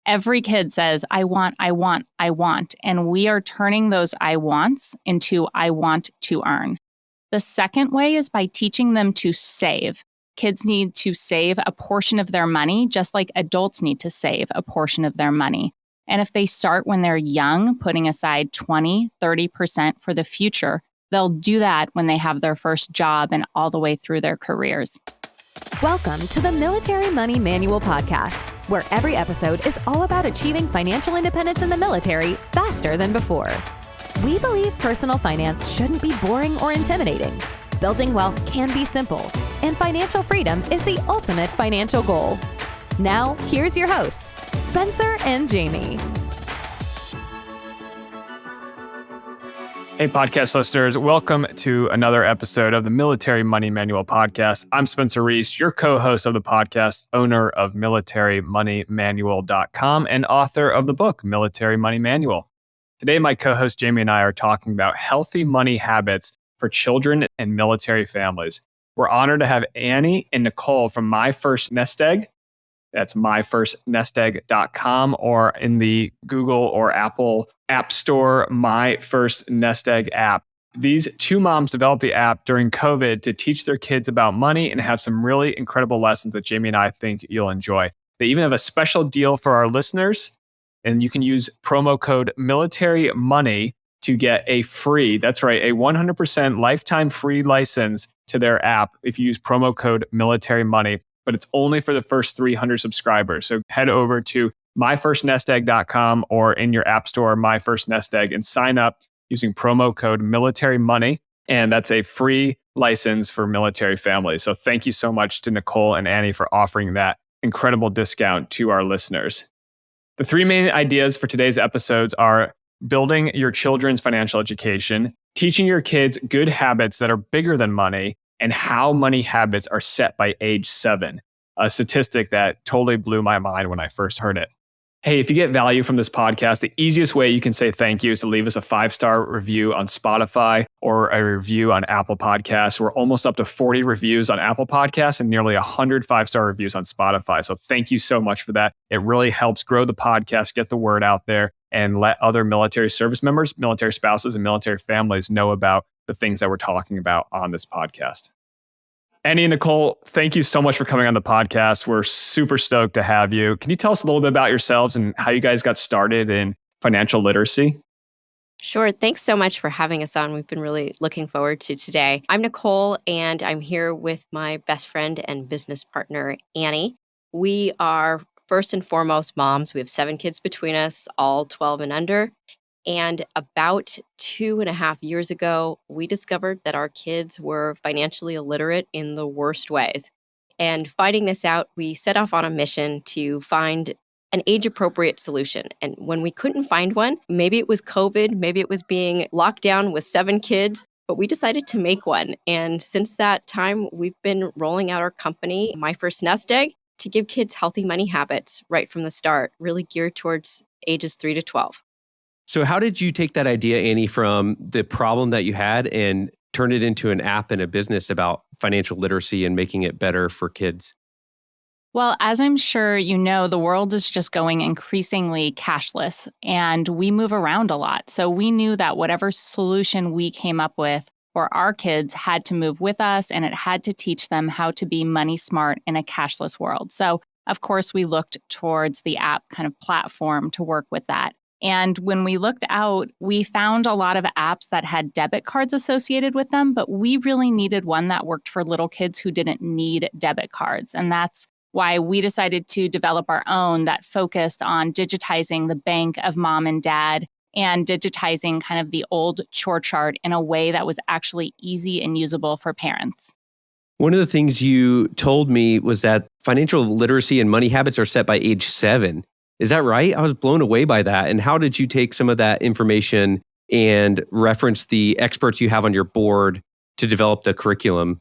Every kid says, I want, I want, I want. And we are turning those I wants into I want to earn. The second way is by teaching them to save. Kids need to save a portion of their money, just like adults need to save a portion of their money. And if they start when they're young, putting aside 20, 30% for the future, they'll do that when they have their first job and all the way through their careers. Welcome to the Military Money Manual Podcast, where every episode is all about achieving financial independence in the military faster than before. We believe personal finance shouldn't be boring or intimidating. Building wealth can be simple, and financial freedom is the ultimate financial goal. Now, here's your hosts, Spencer and Jamie. Hey, podcast listeners, welcome to another episode of the Military Money Manual Podcast. I'm Spencer Reese, your co-host of the podcast, owner of MilitaryMoneyManual.com, and author of the book, Military Money Manual. Today, my co-host Jamie and I are talking about healthy money habits for children and military families. We're honored to have Annie and Nicole from My First Nest Egg. That's myfirstnestegg.com, or in the Google or Apple App Store, My First Nest Egg app. These two moms developed the app during COVID to teach their kids about money and have some really incredible lessons that Jamie and I think you'll enjoy. They even have a special deal for our listeners, and you can use promo code Military Money to get a free, that's right, a 100% lifetime free license to their app if you use promo code Military Money. But it's only for the first 300 subscribers. So head over to myfirstnestegg.com or in your app store, My First Nest Egg, and sign up using promo code Military Money. And that's a free license for military families. So thank you so much to Nicole and Annie for offering that incredible discount to our listeners. The three main ideas for today's episodes are building your children's financial education, teaching your kids good habits that are bigger than money, and how money habits are set by age 7, a statistic that totally blew my mind when I first heard it. Hey, if you get value from this podcast, the easiest way you can say thank you is to leave us a 5-star review on Spotify or a review on Apple Podcasts. We're almost up to 40 reviews on Apple Podcasts and nearly 100 5-star reviews on Spotify. So thank you so much for that. It really helps grow the podcast, get the word out there, and let other military service members, military spouses, and military families know about the things that we're talking about on this podcast. Annie and Nicole, thank you so much for coming on the podcast. We're super stoked to have you. Can you tell us a little bit about yourselves and how you guys got started in financial literacy? Sure. Thanks so much for having us on. We've been really looking forward to today. I'm Nicole, and I'm here with my best friend and business partner, Annie. We are first and foremost moms. We have 7 kids between us, all 12 and under. And about 2.5 years ago, we discovered that our kids were financially illiterate in the worst ways. And finding this out, we set off on a mission to find an age-appropriate solution. And when we couldn't find one, maybe it was COVID, maybe it was being locked down with 7 kids, but we decided to make one. And since that time, we've been rolling out our company, My First Nest Egg, to give kids healthy money habits right from the start, really geared towards ages 3 to 12. So how did you take that idea, Annie, from the problem that you had and turn it into an app and a business about financial literacy and making it better for kids? Well, as I'm sure you know, the world is just going increasingly cashless, and we move around a lot. So we knew that whatever solution we came up with for our kids had to move with us, and it had to teach them how to be money smart in a cashless world. So, of course, we looked towards the app kind of platform to work with that. And when we looked out, we found a lot of apps that had debit cards associated with them, but we really needed one that worked for little kids who didn't need debit cards. And that's why we decided to develop our own that focused on digitizing the bank of mom and dad and digitizing kind of the old chore chart in a way that was actually easy and usable for parents. One of the things you told me was that financial literacy and money habits are set by age 7. Is that right? I was blown away by that. And how did you take some of that information and reference the experts you have on your board to develop the curriculum?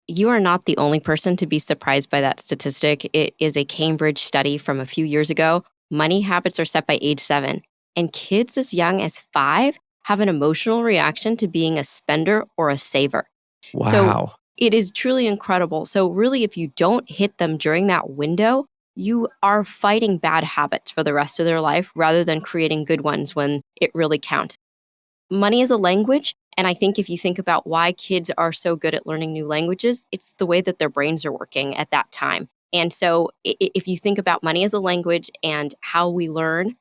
You are not the only person to be surprised by that statistic. It is a Cambridge study from a few years ago. Money habits are set by age 7, and kids as young as 5 have an emotional reaction to being a spender or a saver. Wow. So it is truly incredible. So really, if you don't hit them during that window, you are fighting bad habits for the rest of their life rather than creating good ones when it really counts. Money is a language. And I think if you think about why kids are so good at learning new languages, it's the way that their brains are working at that time. And so if you think about money as a language and how we learn,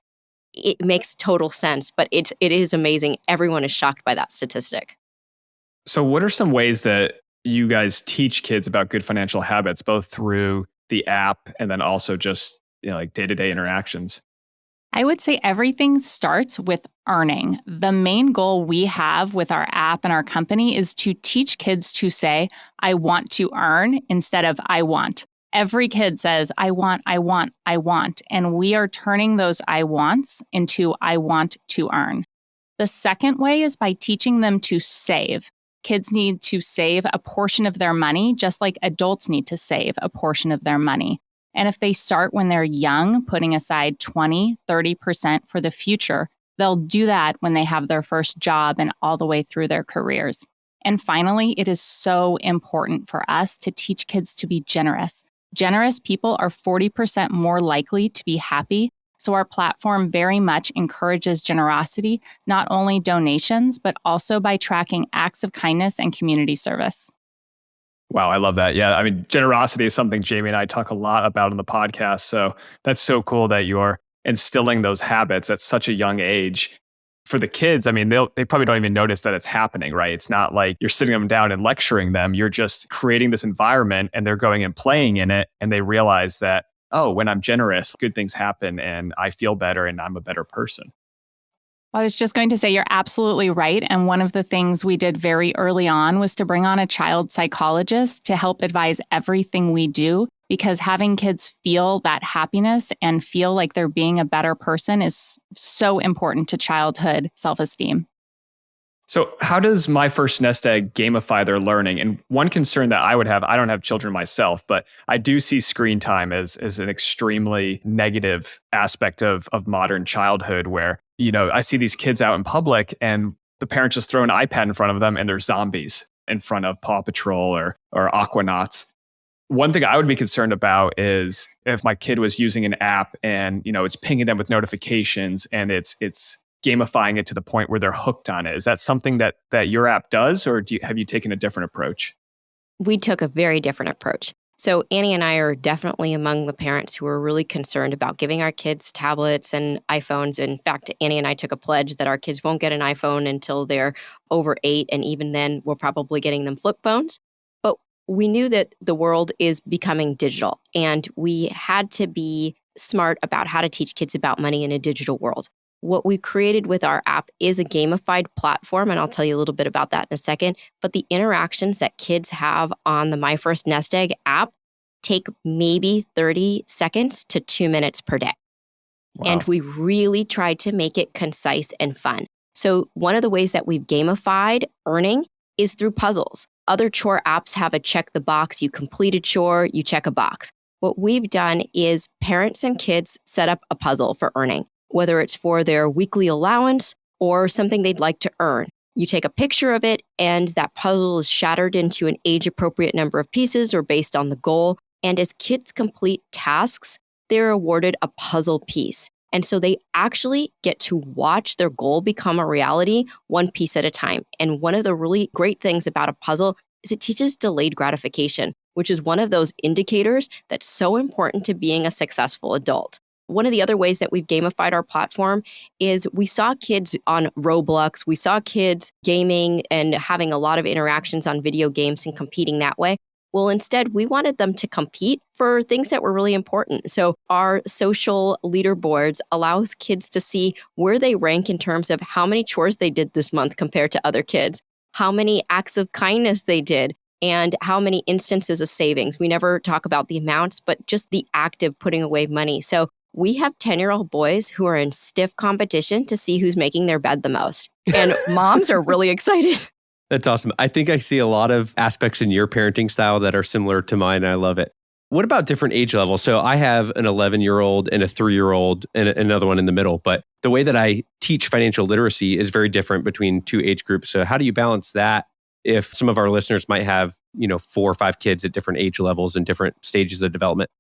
it makes total sense. But it is amazing. Everyone is shocked by that statistic. So, what are some ways that you guys teach kids about good financial habits, both through the app and then also just like day-to-day interactions? I would say everything starts with earning. The main goal we have with our app and our company is to teach kids to say, I want to earn instead of I want. Every kid says, I want, I want, I want. And we are turning those I wants into I want to earn. The second way is by teaching them to save. Kids need to save a portion of their money, just like adults need to save a portion of their money. And if they start when they're young, putting aside 20, 30% for the future, they'll do that when they have their first job and all the way through their careers. And finally, it is so important for us to teach kids to be generous. Generous people are 40% more likely to be happy. So our platform very much encourages generosity, not only donations, but also by tracking acts of kindness and community service. Wow, I love that. Yeah, I mean, generosity is something Jamie and I talk a lot about on the podcast. So that's so cool that you're instilling those habits at such a young age. For the kids, I mean, they probably don't even notice that it's happening, right? It's not like you're sitting them down and lecturing them. You're just creating this environment and they're going and playing in it. And they realize that, oh, when I'm generous, good things happen and I feel better and I'm a better person. I was just going to say you're absolutely right. And one of the things we did very early on was to bring on a child psychologist to help advise everything we do, because having kids feel that happiness and feel like they're being a better person is so important to childhood self-esteem. So how does My First Nest Egg gamify their learning? And one concern that I would have, I don't have children myself, but I do see screen time as an extremely negative aspect of modern childhood where, I see these kids out in public and the parents just throw an iPad in front of them and they're zombies in front of Paw Patrol or Aquanauts. One thing I would be concerned about is if my kid was using an app and, it's pinging them with notifications and it's gamifying it to the point where they're hooked on it. Is that something that your app does, or have you taken a different approach? We took a very different approach. So Annie and I are definitely among the parents who are really concerned about giving our kids tablets and iPhones. In fact, Annie and I took a pledge that our kids won't get an iPhone until they're over 8. And even then, we're probably getting them flip phones. But we knew that the world is becoming digital, and we had to be smart about how to teach kids about money in a digital world. What we created with our app is a gamified platform, and I'll tell you a little bit about that in a second. But the interactions that kids have on the My First Nest Egg app take maybe 30 seconds to 2 minutes per day. Wow. And we really tried to make it concise and fun. So one of the ways that we've gamified earning is through puzzles. Other chore apps have a check the box, you complete a chore, you check a box. What we've done is parents and kids set up a puzzle for earning, whether it's for their weekly allowance or something they'd like to earn. You take a picture of it, and that puzzle is shattered into an age-appropriate number of pieces or based on the goal. And as kids complete tasks, they're awarded a puzzle piece. And so they actually get to watch their goal become a reality one piece at a time. And one of the really great things about a puzzle is it teaches delayed gratification, which is one of those indicators that's so important to being a successful adult. One of the other ways that we've gamified our platform is we saw kids on Roblox, we saw kids gaming and having a lot of interactions on video games and competing that way. Well, instead, we wanted them to compete for things that were really important. So our social leaderboards allows kids to see where they rank in terms of how many chores they did this month compared to other kids, how many acts of kindness they did, and how many instances of savings. We never talk about the amounts, but just the act of putting away money. So we have 10-year-old boys who are in stiff competition to see who's making their bed the most. And moms are really excited. That's awesome. I think I see a lot of aspects in your parenting style that are similar to mine, and I love it. What about different age levels? So I have an 11-year-old and a 3-year-old and another one in the middle, but the way that I teach financial literacy is very different between two age groups. So how do you balance that if some of our listeners might have, 4 or 5 kids at different age levels and different stages of development?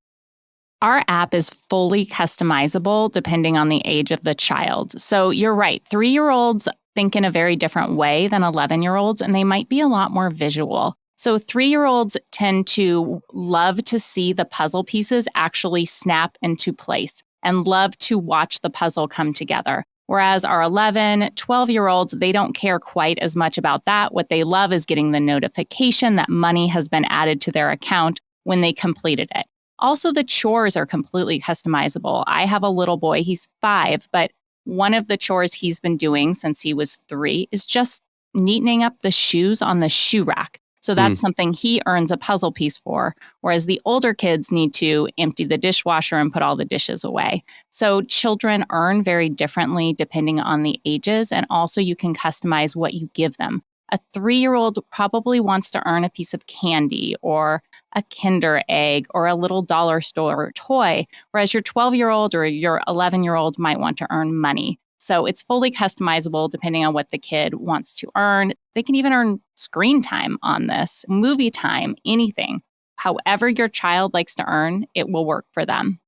Our app is fully customizable depending on the age of the child. So you're right, 3-year-olds think in a very different way than 11-year-olds, and they might be a lot more visual. So 3-year-olds tend to love to see the puzzle pieces actually snap into place and love to watch the puzzle come together. Whereas our 11, 12-year-olds, they don't care quite as much about that. What they love is getting the notification that money has been added to their account when they completed it. Also, the chores are completely customizable. I have a little boy, he's 5, but one of the chores he's been doing since he was 3 is just neatening up the shoes on the shoe rack. So that's something he earns a puzzle piece for, whereas the older kids need to empty the dishwasher and put all the dishes away. So children earn very differently depending on the ages, and also you can customize what you give them. A 3-year-old probably wants to earn a piece of candy or a Kinder egg or a little dollar store toy, whereas your 12-year-old or your 11-year-old might want to earn money. So it's fully customizable depending on what the kid wants to earn. They can even earn screen time on this, movie time, anything. However your child likes to earn, it will work for them.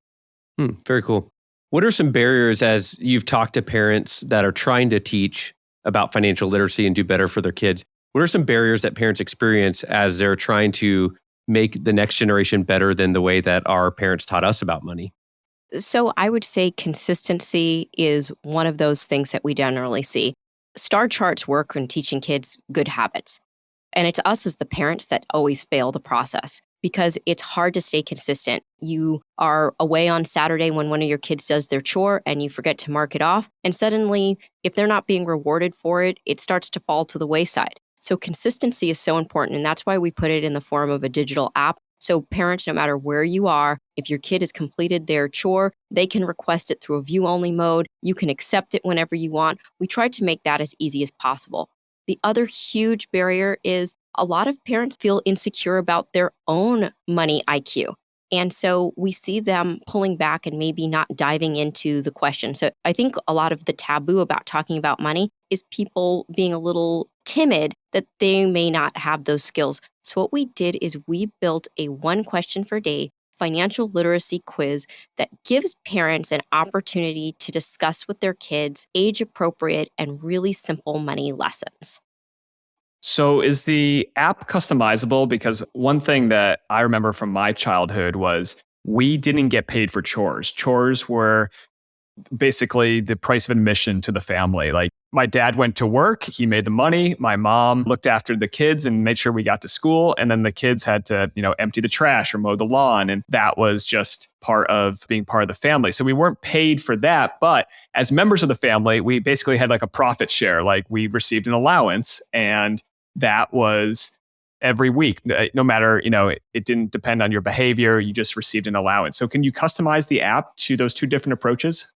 Very cool. What are some barriers as you've talked to parents that are trying to teach about financial literacy and do better for their kids? What are some barriers that parents experience as they're trying to make the next generation better than the way that our parents taught us about money? So I would say consistency is one of those things that we generally see. Star charts work when teaching kids good habits. And it's us as the parents that always fail the process because it's hard to stay consistent. You are away on Saturday when one of your kids does their chore and you forget to mark it off. And suddenly, if they're not being rewarded for it, it starts to fall to the wayside. So consistency is so important. And that's why we put it in the form of a digital app. So parents, no matter where you are, if your kid has completed their chore, they can request it through a view-only mode. You can accept it whenever you want. We tried to make that as easy as possible. The other huge barrier is a lot of parents feel insecure about their own money IQ. And so we see them pulling back and maybe not diving into the question. So I think a lot of the taboo about talking about money is people being a little timid that they may not have those skills. So what we did is we built a 1 question per day financial literacy quiz that gives parents an opportunity to discuss with their kids age appropriate and really simple money lessons. So is the app customizable? Because one thing that I remember from my childhood was we didn't get paid for chores. Chores were basically the price of admission to the family. Like my dad went to work, he made the money. My mom looked after the kids and made sure we got to school. And then the kids had to, empty the trash or mow the lawn. And that was just part of being part of the family. So we weren't paid for that. But as members of the family, we basically had like a profit share. Like we received an allowance and that was every week, no matter, it didn't depend on your behavior. You just received an allowance. So can you customize the app to those 2 different approaches?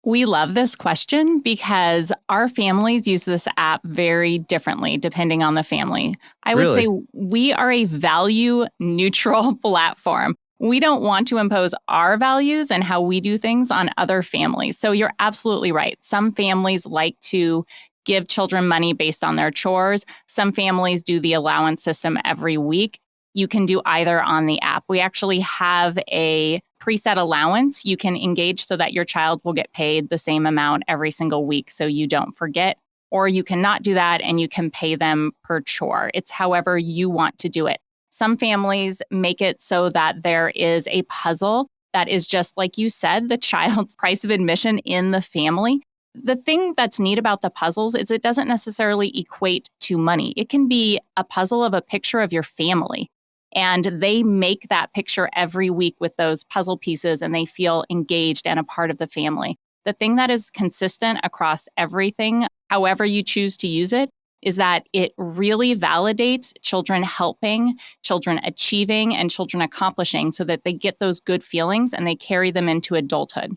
We love this question because our families use this app very differently depending on the family. I would say we are a value neutral platform. We don't want to impose our values and how we do things on other families. So you're absolutely right. Some families like to give children money based on their chores. Some families do the allowance system every week. You can do either on the app. We actually have a preset allowance you can engage so that your child will get paid the same amount every single week so you don't forget. Or you cannot do that and you can pay them per chore. It's however you want to do it. Some families make it so that there is a puzzle that is just, like you said, the child's price of admission in the family. The thing that's neat about the puzzles is it doesn't necessarily equate to money. It can be a puzzle of a picture of your family. And they make that picture every week with those puzzle pieces and they feel engaged and a part of the family. The thing that is consistent across everything, however you choose to use it, is that it really validates children helping, children achieving, and children accomplishing so that they get those good feelings and they carry them into adulthood.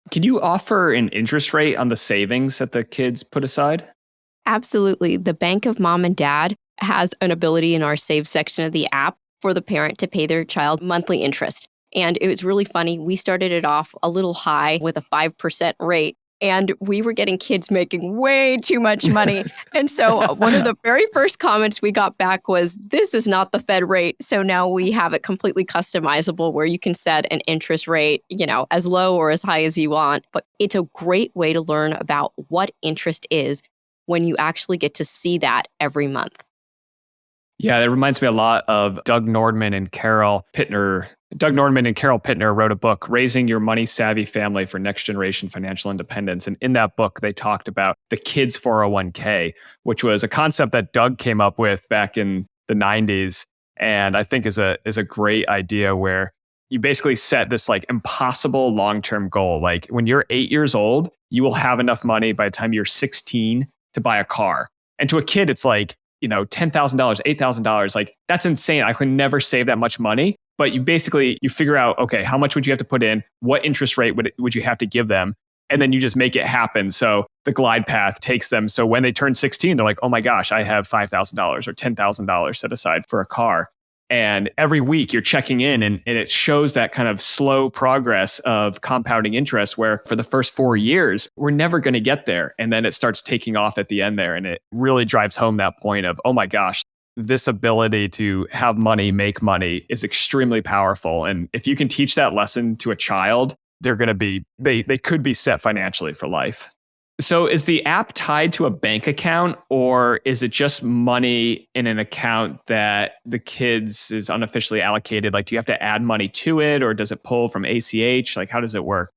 Can you offer an interest rate on the savings that the kids put aside? Absolutely. The bank of mom and dad has an ability in our save section of the app for the parent to pay their child monthly interest. And it was really funny. We started it off a little high with a 5% rate. and we were getting kids making way too much money. And so one of the very first comments we got back was, this is not the Fed rate. So now we have it completely customizable where you can set an interest rate, as low or as high as you want. But it's a great way to learn about what interest is when you actually get to see that every month. Yeah, it reminds me a lot of Doug Nordman and Carol Pittner. Doug Nordman and Carol Pittner wrote a book, Raising Your Money Savvy Family for Next Generation Financial Independence. And in that book, they talked about the kids' 401k, which was a concept that Doug came up with back in the 90s. And I think is a great idea where you basically set this like impossible long-term goal. Like when you're 8 years old, you will have enough money by the time you're 16 to buy a car. And to a kid, it's like, $10,000, $8,000, like that's insane. I could never save that much money. But you figure out, okay, how much would you have to put in? What interest rate would you have to give them? And then you just make it happen. So the glide path takes them. So when they turn 16, they're like, oh my gosh, I have $5,000 or $10,000 set aside for a car. And every week you're checking in and it shows that kind of slow progress of compounding interest where for the first 4 years, we're never going to get there. And then it starts taking off at the end there. And it really drives home that point of, oh my gosh, this ability to have money, make money is extremely powerful. And if you can teach that lesson to a child, they're going to be, they could be set financially for life. So is the app tied to a bank account or is it just money in an account that the kids is unofficially allocated? Like, do you have to add money to it or does it pull from ACH? Like, how does it work?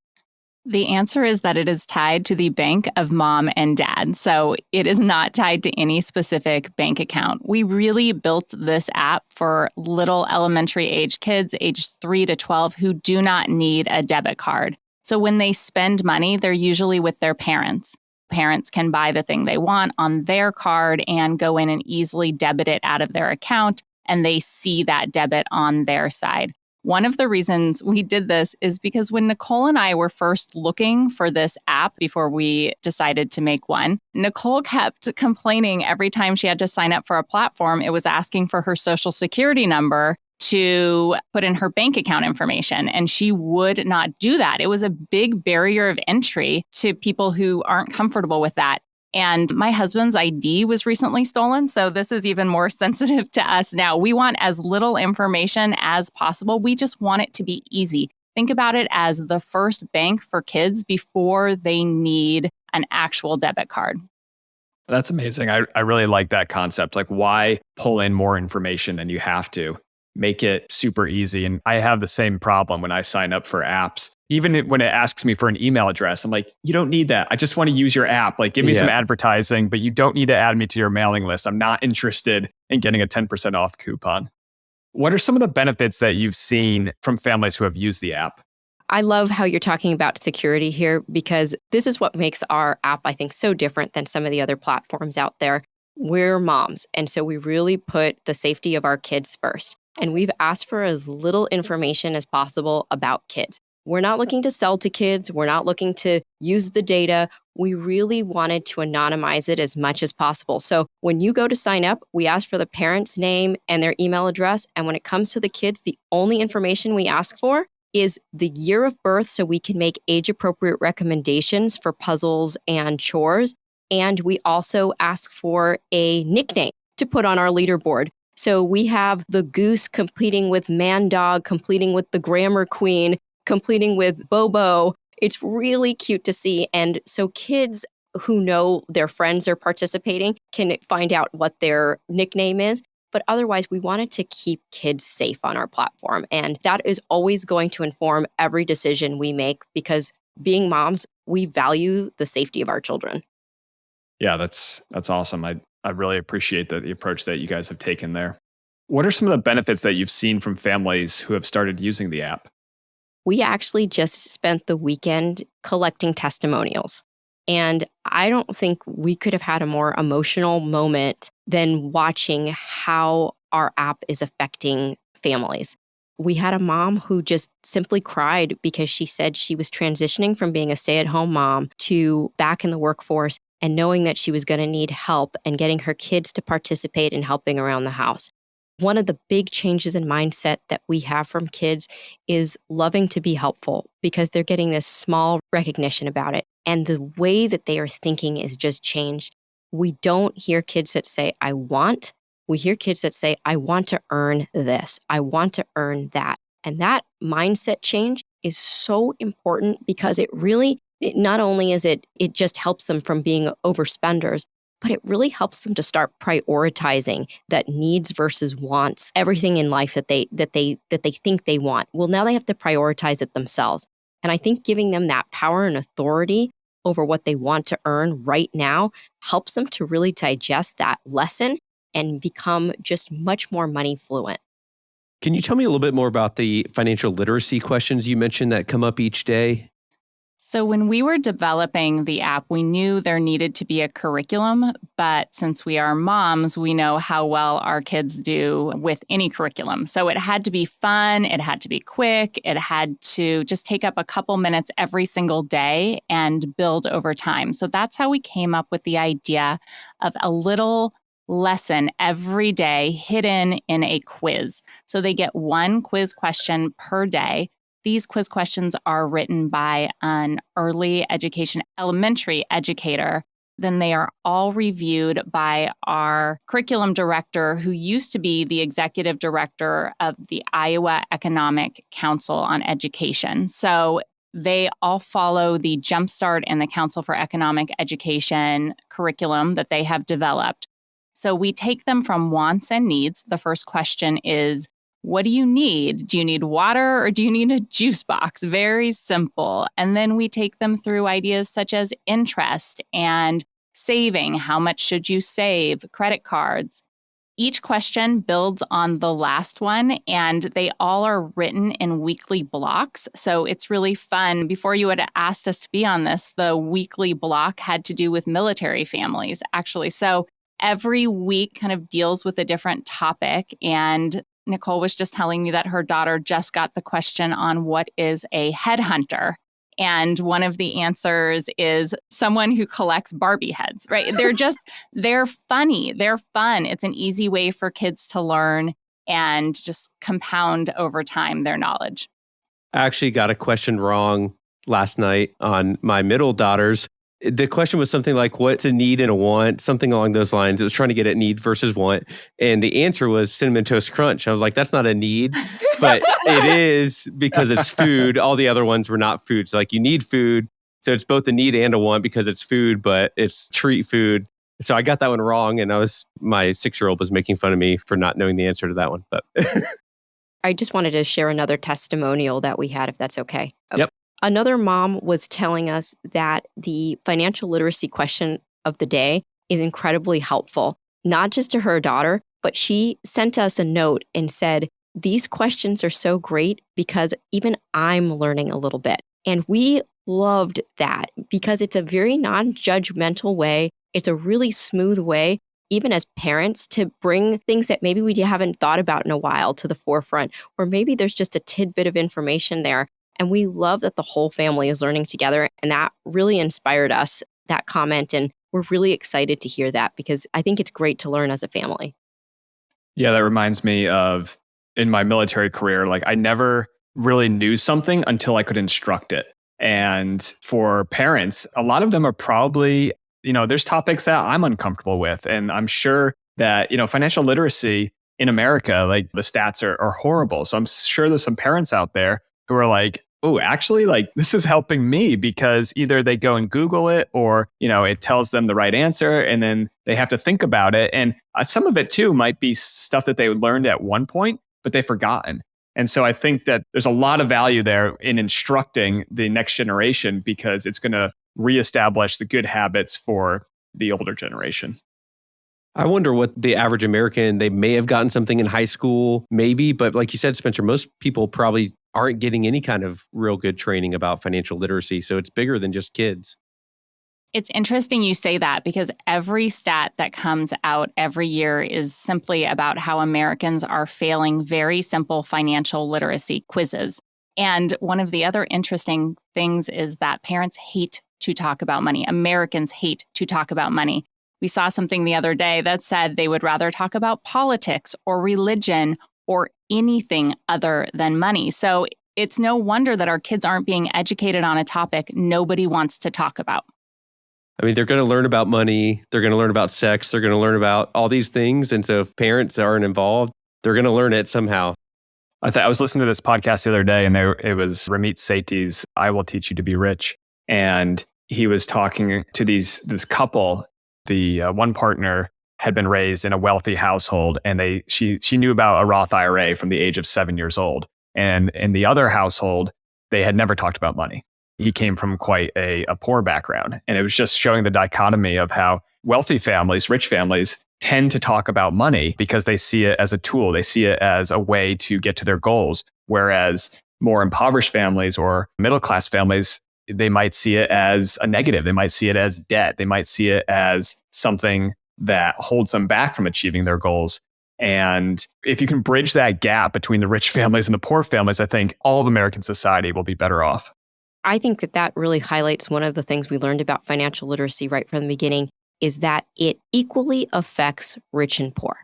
The answer is that it is tied to the bank of mom and dad. So it is not tied to any specific bank account. We really built this app for little elementary age kids, age 3 to 12, who do not need a debit card. So when they spend money, they're usually with their parents. Parents can buy the thing they want on their card and go in and easily debit it out of their account, and they see that debit on their side. One of the reasons we did this is because when Nicole and I were first looking for this app before we decided to make one, Nicole kept complaining every time she had to sign up for a platform, it was asking for her social security number to put in her bank account information. And she would not do that. It was a big barrier of entry to people who aren't comfortable with that. And my husband's ID was recently stolen. So this is even more sensitive to us now. We want as little information as possible. We just want it to be easy. Think about it as the first bank for kids before they need an actual debit card. That's amazing. I really like that concept. Like, why pull in more information than you have to? Make it super easy. And I have the same problem when I sign up for apps. Even when it asks me for an email address, I'm like, you don't need that. I just want to use your app. Like, give me some advertising, but you don't need to add me to your mailing list. I'm not interested in getting a 10% off coupon. What are some of the benefits that you've seen from families who have used the app? I love how you're talking about security here because this is what makes our app, I think, so different than some of the other platforms out there. We're moms, and so we really put the safety of our kids first. And we've asked for as little information as possible about kids. We're not looking to sell to kids. We're not looking to use the data. We really wanted to anonymize it as much as possible. So when you go to sign up, we ask for the parent's name and their email address. And when it comes to the kids, the only information we ask for is the year of birth so we can make age-appropriate recommendations for puzzles and chores. And we also ask for a nickname to put on our leaderboard. So we have the goose completing with man dog, completing with the grammar queen, completing with Bobo. It's really cute to see. And so kids who know their friends are participating can find out what their nickname is. But otherwise, we wanted to keep kids safe on our platform. And that is always going to inform every decision we make because being moms, we value the safety of our children. Yeah, that's awesome. I really appreciate the approach that you guys have taken there. What are some of the benefits that you've seen from families who have started using the app? We actually just spent the weekend collecting testimonials. And I don't think we could have had a more emotional moment than watching how our app is affecting families. We had a mom who just simply cried because she said she was transitioning from being a stay-at-home mom to back in the workforce and knowing that she was going to need help and getting her kids to participate in helping around the house. One of the big changes in mindset that we have from kids is loving to be helpful because they're getting this small recognition about it. And the way that they are thinking is just changed. We don't hear kids that say, I want. We hear kids that say, I want to earn this. I want to earn that. And that mindset change is so important because it not only is it just helps them from being overspenders, but it really helps them to start prioritizing that needs versus wants, everything in life that they think they want. Well, now they have to prioritize it themselves. And I think giving them that power and authority over what they want to earn right now helps them to really digest that lesson and become just much more money fluent. Can you tell me a little bit more about the financial literacy questions you mentioned that come up each day? So when we were developing the app, we knew there needed to be a curriculum, but since we are moms, we know how well our kids do with any curriculum. So it had to be fun, it had to be quick, it had to just take up a couple minutes every single day and build over time. So that's how we came up with the idea of a little lesson every day hidden in a quiz. So they get one quiz question per day. These quiz questions are written by an early education elementary educator. Then they are all reviewed by our curriculum director, who used to be the executive director of the Iowa Economic Council on Education. So they all follow the Jumpstart and the Council for Economic Education curriculum that they have developed. So we take them from wants and needs. The first question is, what do you need? Do you need water or do you need a juice box? Very simple. And then we take them through ideas such as interest and saving. How much should you save? Credit cards. Each question builds on the last one, and they all are written in weekly blocks. So it's really fun. Before you had asked us to be on this, the weekly block had to do with military families, actually. So every week kind of deals with a different topic. And Nicole was just telling me that her daughter just got the question on what is a headhunter. And one of the answers is someone who collects Barbie heads, right? They're funny. They're fun. It's an easy way for kids to learn and just compound over time their knowledge. I actually got a question wrong last night on my middle daughter's. The question was something like, what's a need and a want? Something along those lines. It was trying to get at need versus want. And the answer was Cinnamon Toast Crunch. I was like, that's not a need, but it is because it's food. All the other ones were not food. So like you need food. So it's both a need and a want because it's food, but it's treat food. So I got that one wrong. And my 6-year-old was making fun of me for not knowing the answer to that one. But I just wanted to share another testimonial that we had, if that's okay. Yep. Another mom was telling us that the financial literacy question of the day is incredibly helpful, not just to her daughter, but she sent us a note and said, these questions are so great because even I'm learning a little bit. And we loved that because it's a very non-judgmental way. It's a really smooth way, even as parents, to bring things that maybe we haven't thought about in a while to the forefront, or maybe there's just a tidbit of information there. And we love that the whole family is learning together. And that really inspired us, that comment. And we're really excited to hear that because I think it's great to learn as a family. Yeah, that reminds me of in my military career, like I never really knew something until I could instruct it. And for parents, a lot of them are probably, there's topics that I'm uncomfortable with. And I'm sure that, financial literacy in America, like the stats are horrible. So I'm sure there's some parents out there who are like, oh, actually, like this is helping me because either they go and Google it or, it tells them the right answer and then they have to think about it. And some of it too might be stuff that they learned at one point, but they've forgotten. And so I think that there's a lot of value there in instructing the next generation because it's going to reestablish the good habits for the older generation. I wonder what the average American, they may have gotten something in high school, maybe, but like you said, Spencer, most people probably aren't getting any kind of real good training about financial literacy. So it's bigger than just kids. It's interesting you say that because every stat that comes out every year is simply about how Americans are failing very simple financial literacy quizzes. And one of the other interesting things is that parents hate to talk about money. Americans hate to talk about money. We saw something the other day that said they would rather talk about politics or religion or anything other than money. So it's no wonder that our kids aren't being educated on a topic nobody wants to talk about. I mean, they're going to learn about money. They're going to learn about sex. They're going to learn about all these things. And so if parents aren't involved, they're going to learn it somehow. I was listening to this podcast the other day, and it was Ramit Sethi's "I Will Teach You to Be Rich," and he was talking to this couple. The one partner had been raised in a wealthy household, and she knew about a Roth IRA from the age of 7 years old. And in the other household, they had never talked about money. He came from quite a poor background, and it was just showing the dichotomy of how wealthy families, rich families, tend to talk about money because they see it as a tool. They see it as a way to get to their goals. Whereas more impoverished families or middle-class families, they might see it as a negative. They might see it as debt. They might see it as something that holds them back from achieving their goals. And if you can bridge that gap between the rich families and the poor families, I think all of American society will be better off. I think that really highlights one of the things we learned about financial literacy right from the beginning is that it equally affects rich and poor.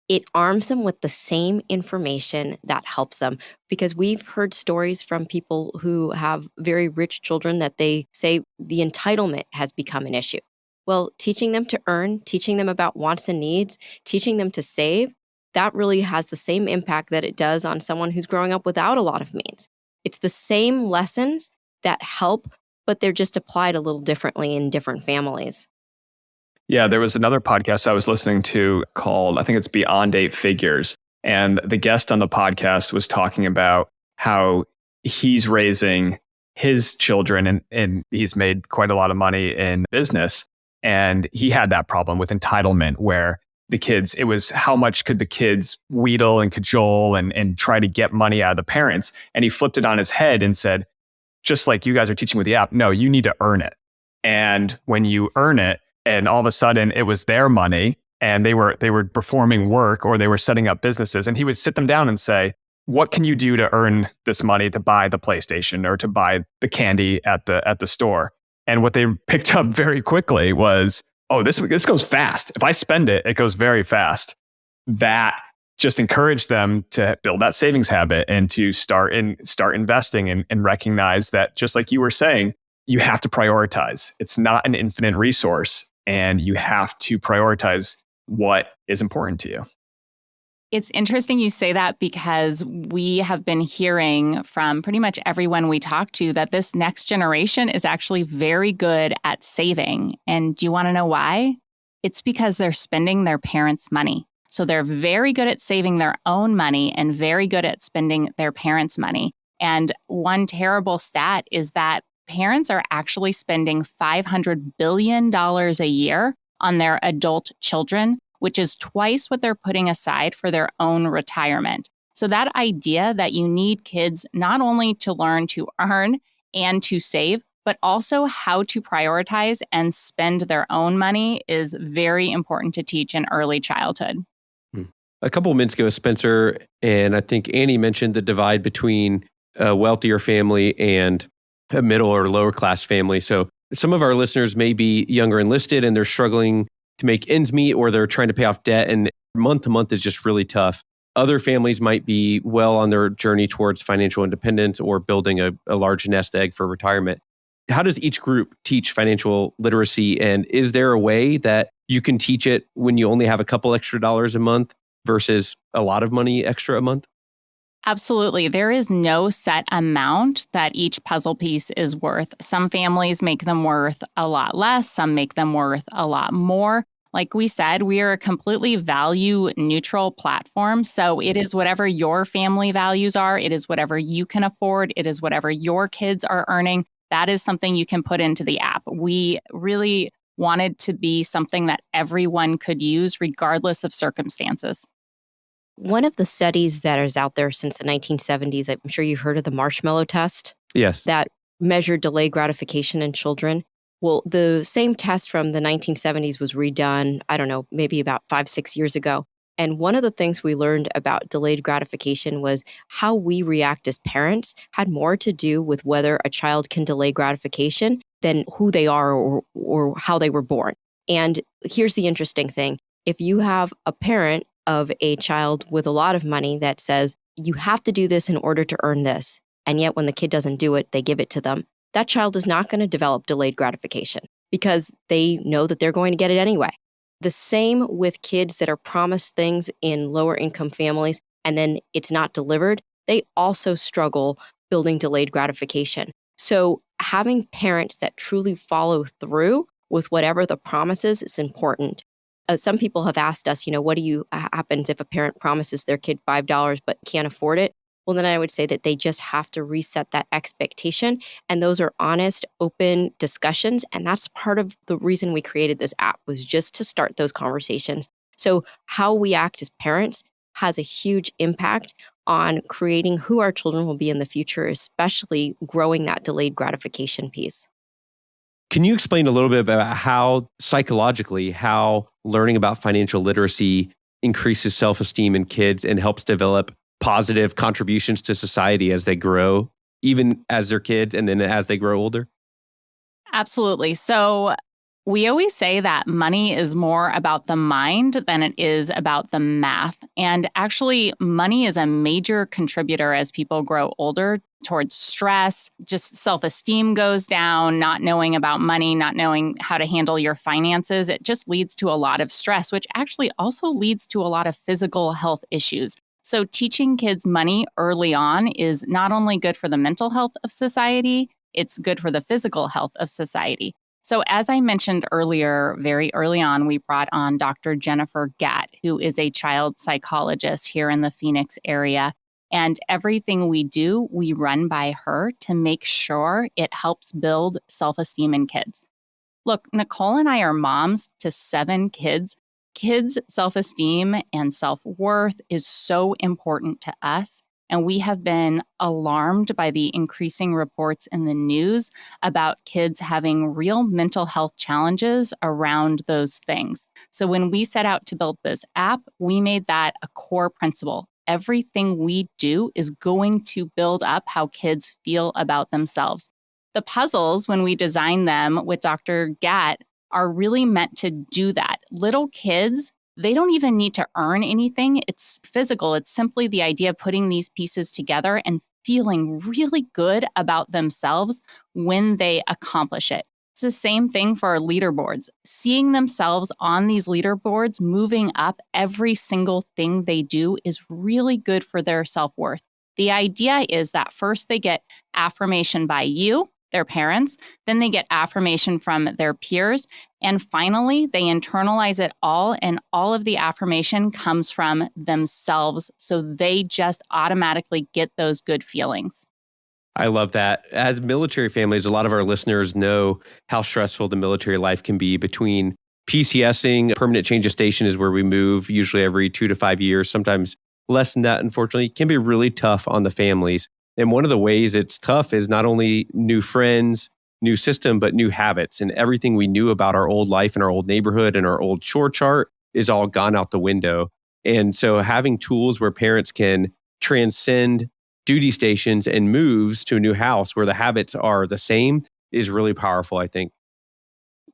It arms them with the same information that helps them, because we've heard stories from people who have very rich children that they say the entitlement has become an issue. Well, teaching them to earn, teaching them about wants and needs, teaching them to save, that really has the same impact that it does on someone who's growing up without a lot of means. It's the same lessons that help, but they're just applied a little differently in different families. Yeah, there was another podcast I was listening to called, I think it's Beyond Eight Figures. And the guest on the podcast was talking about how he's raising his children and he's made quite a lot of money in business. And he had that problem with entitlement where the kids, it was how much could the kids wheedle and cajole and try to get money out of the parents. And he flipped it on his head and said, just like you guys are teaching with the app, no, you need to earn it. And when you earn it, and all of a sudden it was their money and they were performing work or they were setting up businesses, and he would sit them down and say, what can you do to earn this money to buy the PlayStation or to buy the candy at the store? And what they picked up very quickly was, oh, this goes fast. If I spend it, it goes very fast. That just encouraged them to build that savings habit and to start investing and recognize that, just like you were saying, you have to prioritize. It's not an infinite resource, and you have to prioritize what is important to you. It's interesting you say that, because we have been hearing from pretty much everyone we talk to that this next generation is actually very good at saving. And do you want to know why? It's because they're spending their parents' money. So they're very good at saving their own money and very good at spending their parents' money. And one terrible stat is that parents are actually spending $500 billion a year on their adult children, which is twice what they're putting aside for their own retirement. So that idea that you need kids not only to learn to earn and to save, but also how to prioritize and spend their own money is very important to teach in early childhood. A couple of minutes ago, Spencer and I think Annie mentioned the divide between a wealthier family and a middle or lower class family. So some of our listeners may be younger enlisted and they're struggling to make ends meet, or they're trying to pay off debt, and month to month is just really tough. Other families might be well on their journey towards financial independence or building a large nest egg for retirement. How does each group teach financial literacy? And is there a way that you can teach it when you only have a couple extra dollars a month versus a lot of money extra a month? Absolutely. There is no set amount that each puzzle piece is worth. Some families make them worth a lot less. Some make them worth a lot more. Like we said, we are a completely value neutral platform. So it is whatever your family values are. It is whatever you can afford. It is whatever your kids are earning. That is something you can put into the app. We really wanted to be something that everyone could use regardless of circumstances. One of the studies that is out there since the 1970s, I'm sure you've heard of the marshmallow test. Yes. That measured delayed gratification in children. Well, the same test from the 1970s was redone, I don't know, maybe about 5-6 years ago. And one of the things we learned about delayed gratification was how we react as parents had more to do with whether a child can delay gratification than who they are or how they were born. And here's the interesting thing. If you have a parent of a child with a lot of money that says, you have to do this in order to earn this, and yet when the kid doesn't do it, they give it to them, that child is not going to develop delayed gratification because they know that they're going to get it anyway. The same with kids that are promised things in lower income families and then it's not delivered. They also struggle building delayed gratification. So having parents that truly follow through with whatever the promise is important. Some people have asked us, what happens if a parent promises their kid $5 but can't afford it? Well, then I would say that they just have to reset that expectation. And those are honest, open discussions. And that's part of the reason we created this app, was just to start those conversations. So how we act as parents has a huge impact on creating who our children will be in the future, especially growing that delayed gratification piece. Can you explain a little bit about how psychologically, how learning about financial literacy increases self-esteem in kids and helps develop positive contributions to society as they grow, even as they're kids and then as they grow older? Absolutely. So we always say that money is more about the mind than it is about the math. And actually, money is a major contributor as people grow older towards stress. Just self-esteem goes down, not knowing about money, not knowing how to handle your finances. It just leads to a lot of stress, which actually also leads to a lot of physical health issues. So teaching kids money early on is not only good for the mental health of society, it's good for the physical health of society. So as I mentioned earlier, very early on, we brought on Dr. Jennifer Gatt, who is a child psychologist here in the Phoenix area. And everything we do, we run by her to make sure it helps build self-esteem in kids. Look, Nicole and I are moms to 7 kids. Kids' self-esteem and self-worth is so important to us. And we have been alarmed by the increasing reports in the news about kids having real mental health challenges around those things. So when we set out to build this app, we made that a core principle. Everything we do is going to build up how kids feel about themselves. The puzzles, when we design them with Dr. Gatt, are really meant to do that. Little kids, they don't even need to earn anything. It's physical. It's simply the idea of putting these pieces together and feeling really good about themselves when they accomplish it. It's the same thing for our leaderboards. Seeing themselves on these leaderboards, moving up every single thing they do is really good for their self-worth. The idea is that first they get affirmation by you, their parents, then they get affirmation from their peers, and finally they internalize it all, and all of the affirmation comes from themselves, so they just automatically get those good feelings. I love that. As military families, a lot of our listeners know how stressful the military life can be. Between PCSing, permanent change of station is where we move, usually every 2 to 5 years, sometimes less than that, unfortunately. It can be really tough on the families. And one of the ways it's tough is not only new friends, new system, but new habits. And everything we knew about our old life and our old neighborhood and our old chore chart is all gone out the window. And so having tools where parents can transcend duty stations and moves to a new house where the habits are the same is really powerful, I think.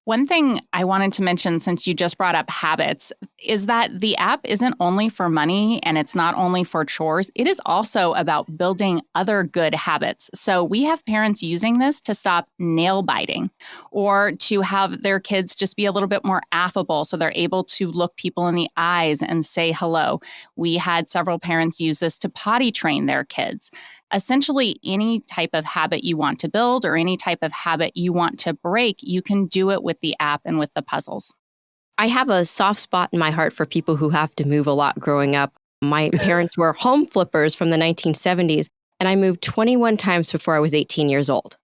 One thing I wanted to mention, since you just brought up habits, is that the app isn't only for money and it's not only for chores. It is also about building other good habits. So we have parents using this to stop nail biting or to have their kids just be a little bit more affable so they're able to look people in the eyes and say hello. We had several parents use this to potty train their kids. Essentially, any type of habit you want to build or any type of habit you want to break, you can do it with the app and with the puzzles. I have a soft spot in my heart for people who have to move a lot growing up. My parents were home flippers from the 1970s, and I moved 21 times before I was 18 years old.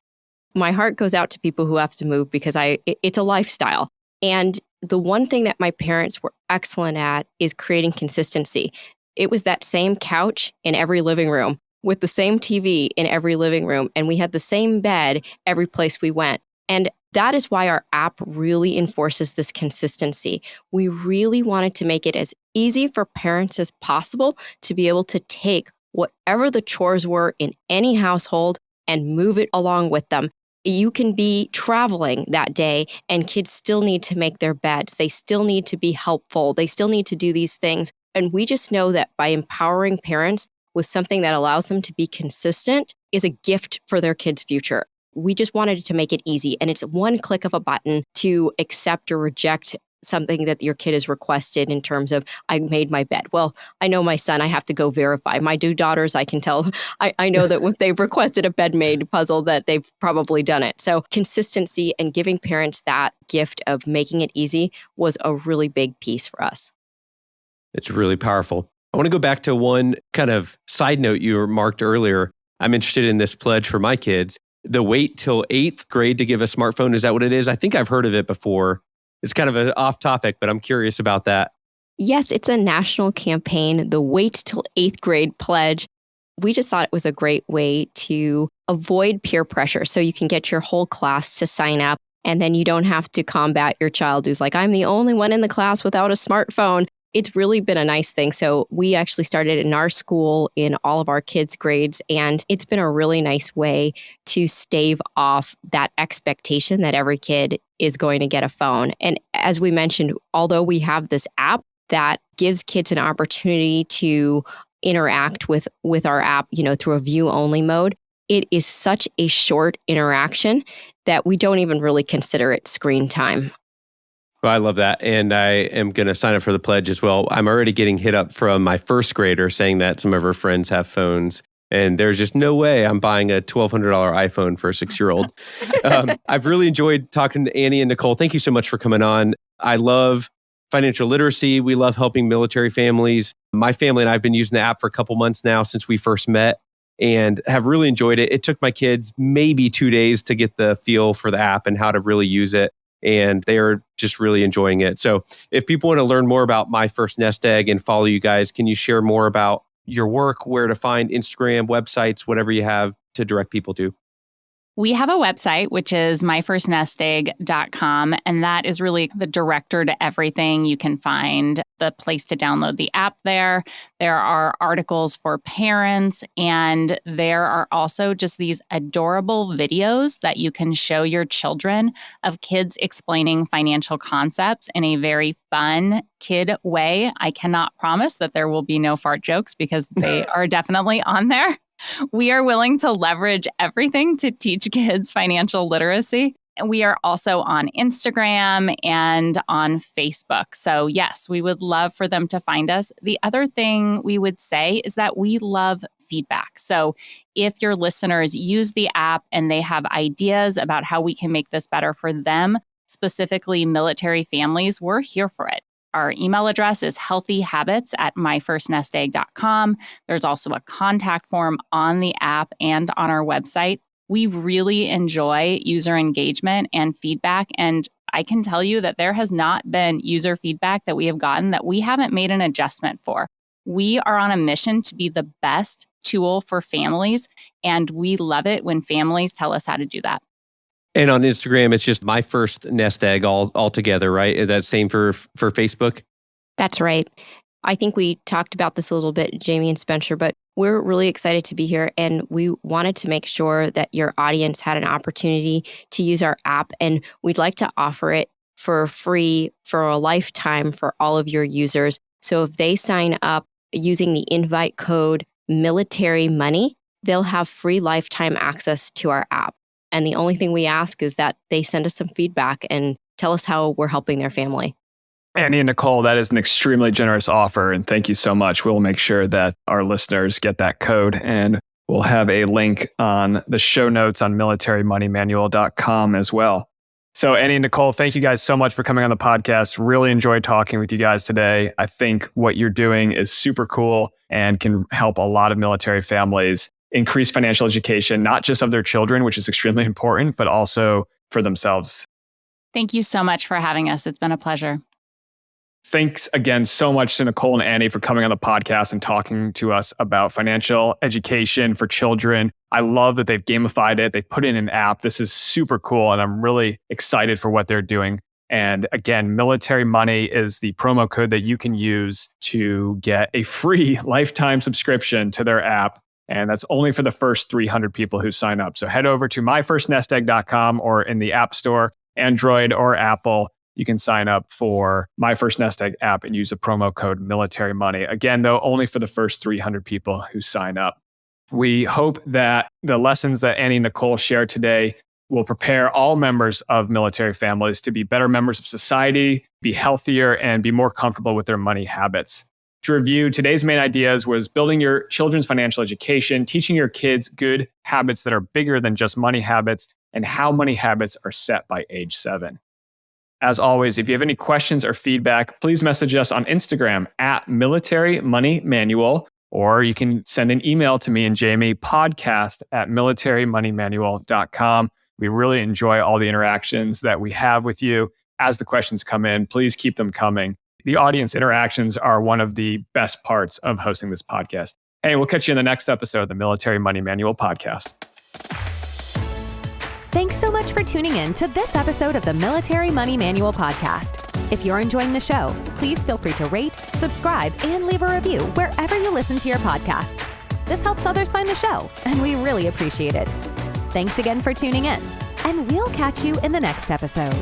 My heart goes out to people who have to move because it's a lifestyle. And the one thing that my parents were excellent at is creating consistency. It was that same couch in every living room, with the same TV in every living room, and we had the same bed every place we went. And that is why our app really enforces this consistency. We really wanted to make it as easy for parents as possible to be able to take whatever the chores were in any household and move it along with them. You can be traveling that day and kids still need to make their beds. They still need to be helpful. They still need to do these things. And we just know that by empowering parents with something that allows them to be consistent is a gift for their kids' future. We just wanted to make it easy. And it's one click of a button to accept or reject something that your kid has requested in terms of, I made my bed. Well, I know my son, I have to go verify. My two daughters, I can tell, I know that if they've requested a bed made puzzle, that they've probably done it. So consistency and giving parents that gift of making it easy was a really big piece for us. It's really powerful. I want to go back to one kind of side note you remarked earlier. I'm interested in this pledge for my kids. The wait till 8th grade to give a smartphone, is that what it is? I think I've heard of it before. It's kind of an off topic, but I'm curious about that. Yes, it's a national campaign, the Wait Till 8th Grade Pledge. We just thought it was a great way to avoid peer pressure. So you can get your whole class to sign up, and then you don't have to combat your child who's like, I'm the only one in the class without a smartphone. It's really been a nice thing. So we actually started in our school in all of our kids' grades, and it's been a really nice way to stave off that expectation that every kid is going to get a phone. And as we mentioned, although we have this app that gives kids an opportunity to interact with our app, through a view-only mode, it is such a short interaction that we don't even really consider it screen time. Well, I love that. And I am going to sign up for the pledge as well. I'm already getting hit up from my first grader saying that some of her friends have phones. And there's just no way I'm buying a $1,200 iPhone for a 6-year-old. I've really enjoyed talking to Annie and Nicole. Thank you so much for coming on. I love financial literacy. We love helping military families. My family and I have been using the app for a couple months now since we first met and have really enjoyed it. It took my kids maybe 2 days to get the feel for the app and how to really use it. And they are just really enjoying it. So if people want to learn more about My First Nest Egg and follow you guys, can you share more about your work, where to find Instagram, websites, whatever you have to direct people to? We have a website, which is myfirstnestegg.com, and that is really the director to everything. You can find the place to download the app there. There are articles for parents, and there are also just these adorable videos that you can show your children of kids explaining financial concepts in a very fun kid way. I cannot promise that there will be no fart jokes because they are definitely on there. We are willing to leverage everything to teach kids financial literacy. And we are also on Instagram and on Facebook. So yes, we would love for them to find us. The other thing we would say is that we love feedback. So if your listeners use the app and they have ideas about how we can make this better for them, specifically military families, we're here for it. Our email address is healthyhabits@myfirstnestegg.com. There's also a contact form on the app and on our website. We really enjoy user engagement and feedback. And I can tell you that there has not been user feedback that we have gotten that we haven't made an adjustment for. We are on a mission to be the best tool for families. And we love it when families tell us how to do that. And on Instagram, it's just My First Nest Egg all together, right? That's same for Facebook? That's right. I think we talked about this a little bit, Jamie and Spencer, but we're really excited to be here. And we wanted to make sure that your audience had an opportunity to use our app. And we'd like to offer it for free for a lifetime for all of your users. So if they sign up using the invite code Military Money, they'll have free lifetime access to our app. And the only thing we ask is that they send us some feedback and tell us how we're helping their family. Annie and Nicole, that is an extremely generous offer. And thank you so much. We'll make sure that our listeners get that code. And we'll have a link on the show notes on militarymoneymanual.com as well. So Annie and Nicole, thank you guys so much for coming on the podcast. Really enjoyed talking with you guys today. I think what you're doing is super cool and can help a lot of military families increase financial education, not just of their children, which is extremely important, but also for themselves. Thank you so much for having us. It's been a pleasure. Thanks again so much to Nicole and Annie for coming on the podcast and talking to us about financial education for children. I love that they've gamified it. They put in an app. This is super cool. And I'm really excited for what they're doing. And again, Military Money is the promo code that you can use to get a free lifetime subscription to their app. And that's only for the first 300 people who sign up. So head over to myfirstnestegg.com or in the App Store, Android or Apple. You can sign up for My First Nest Egg app and use the promo code Military Money. Again, though, only for the first 300 people who sign up. We hope that the lessons that Annie and Nicole shared today will prepare all members of military families to be better members of society, be healthier, and be more comfortable with their money habits. To review, today's main ideas was building your children's financial education, teaching your kids good habits that are bigger than just money habits, and how money habits are set by age 7. As always, if you have any questions or feedback, please message us on Instagram at Military Money Manual, or you can send an email to me and Jamie, podcast@militarymoneymanual.com. We really enjoy all the interactions that we have with you as the questions come in. Please keep them coming. The audience interactions are one of the best parts of hosting this podcast. Hey, we'll catch you in the next episode of the Military Money Manual podcast. Thanks so much for tuning in to this episode of the Military Money Manual podcast. If you're enjoying the show, please feel free to rate, subscribe, and leave a review wherever you listen to your podcasts. This helps others find the show, and we really appreciate it. Thanks again for tuning in, and we'll catch you in the next episode.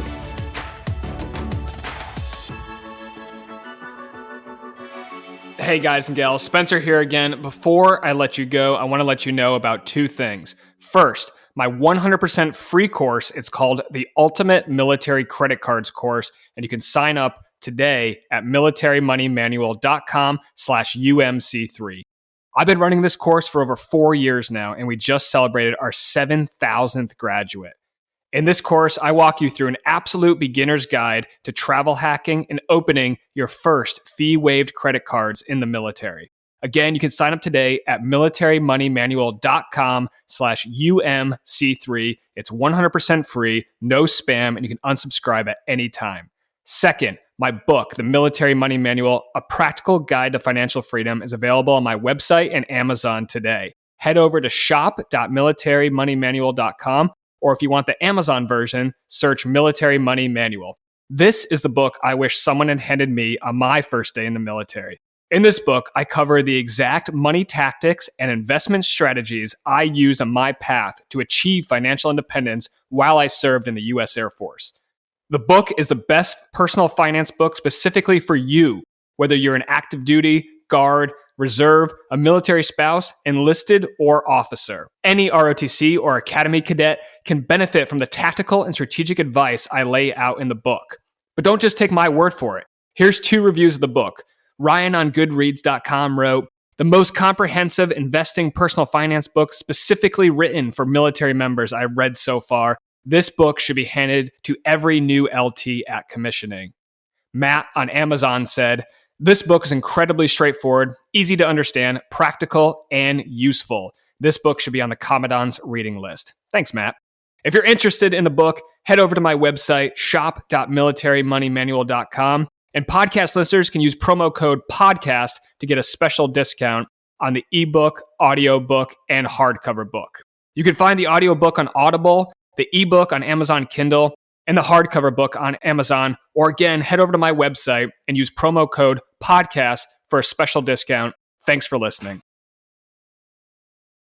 Hey guys and gals, Spencer here again. Before I let you go, I want to let you know about 2 things. First, my 100% free course. It's called the Ultimate Military Credit Cards course, and you can sign up today at militarymoneymanual.com/UMC3. I've been running this course for over 4 years now, and we just celebrated our 7,000th graduate. In this course, I walk you through an absolute beginner's guide to travel hacking and opening your first fee-waived credit cards in the military. Again, you can sign up today at militarymoneymanual.com/UMC3. It's 100% free, no spam, and you can unsubscribe at any time. Second, my book, The Military Money Manual, A Practical Guide to Financial Freedom, is available on my website and Amazon today. Head over to shop.militarymoneymanual.com, or if you want the Amazon version, search Military Money Manual. This is the book I wish someone had handed me on my first day in the military. In this book, I cover the exact money tactics and investment strategies I used on my path to achieve financial independence while I served in the U.S. Air Force. The book is the best personal finance book specifically for you, whether you're an active duty, guard, reserve, a military spouse, enlisted, or officer. Any ROTC or Academy cadet can benefit from the tactical and strategic advice I lay out in the book. But don't just take my word for it. Here's 2 reviews of the book. Ryan on Goodreads.com wrote, "The most comprehensive investing personal finance book specifically written for military members I've read so far. This book should be handed to every new LT at commissioning." Matt on Amazon said, "This book is incredibly straightforward, easy to understand, practical, and useful. This book should be on the Commandant's reading list." Thanks, Matt. If you're interested in the book, head over to my website, shop.militarymoneymanual.com. And podcast listeners can use promo code PODCAST to get a special discount on the ebook, audiobook, and hardcover book. You can find the audiobook on Audible, the ebook on Amazon Kindle, and the hardcover book on Amazon. Or again, head over to my website and use promo code PODCAST for a special discount. Thanks for listening.